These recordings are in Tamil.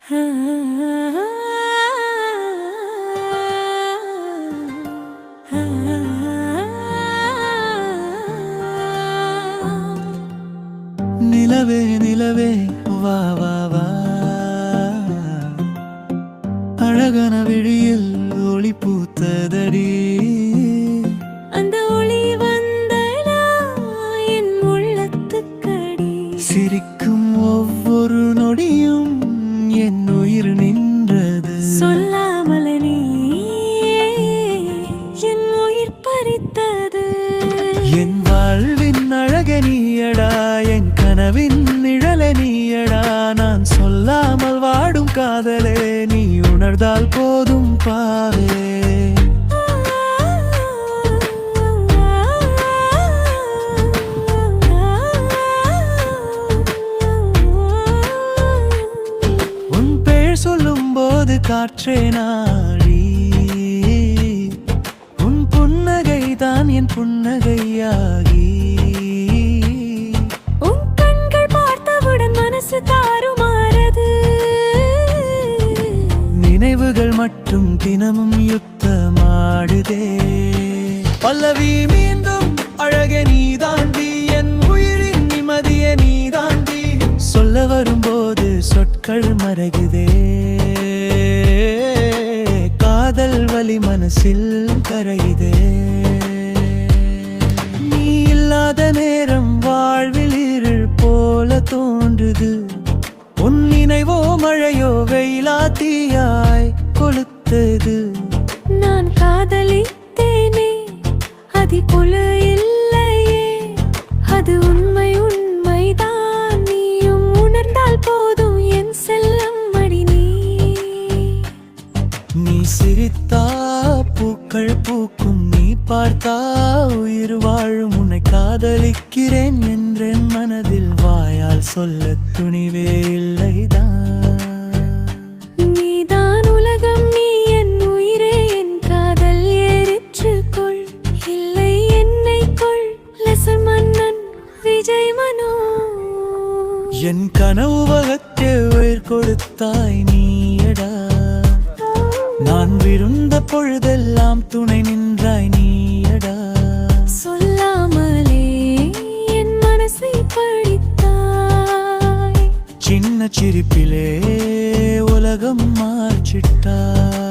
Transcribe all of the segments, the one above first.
நிலவே நிலவே வா வா வா, அழகான விழியில் ஒளி பூத்ததடி. அந்த ஒளி வந்ததா என் உள்ளத்துக்கடி. சிரிக்கும் ஒவ்வொரு நொடியும் என் உயிர் நின்றது. சொல்லாமல் நீ என் உயிர் பறித்தது. என் வாழ்வின் அழக நீயடா, என் கனவின் நிழல நீயடா. நான் சொல்லாமல் வாடும் காதலே, நீ உணர்ந்தால் போதும் பாவே. உன் பெயர் சொல்லும் போது காற்றே நாடி, உன் புன்னகை தான் என் புன்னகையாகி. உன் கண்கள் பார்த்தவுடன் மனசு தாறுமாறது. நினைவுகள் மட்டும் தினமும் யுத்தமாடுதே. பல்லவி மீண்டும் அழகே நீ தாண்டி, என் உயிரின் நிம்மதிய நீ தாண்டி. சொல்ல வரும்போது சொற்கள் மறைகுதே. காதல் வலி மனசில் கரையுதே. நீ இல்லாத நேரம் வாழ்வில் இருள் போல தோன்றுது. உன் நினைவோ மழையோ வெயிலா தீயாய் கொளுத்தது. நான் காதலித்தேனே, அது போல இல்லையே. அது உண்மை உண்மைதான், நீயும் உணர்ந்தால் போதும் என் செல்லம் மடி. நீ சிரித்தா பூக்கள் பூக்கும், நீ பார்த்தா உயிர் வாழும். உன்னை காதலிக்கிறேன் என்றேன் மனதில், வாயால் சொல்ல துணிவே இல்லைதான். நீதான் உலகம், நீ என் உயிரே. என் காதல் ஏறிற்றுக்கொள், இல்லை என்னை கொள். லெசன் மன்னன் விஜய் மனோ. என் கனவு உலகத்தே உயிர் கொடுத்தாய் நீயடா. நான் விருந்த பொழுதெல்லாம் துணை நின்றாய் நீயடா. சொல்லாமலே என் மனசை படித்தாய். சின்ன சிரிப்பிலே உலகம் மாற்றிட்டாய்.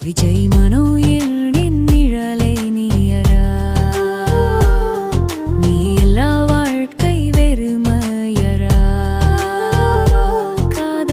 விஜய் மனோ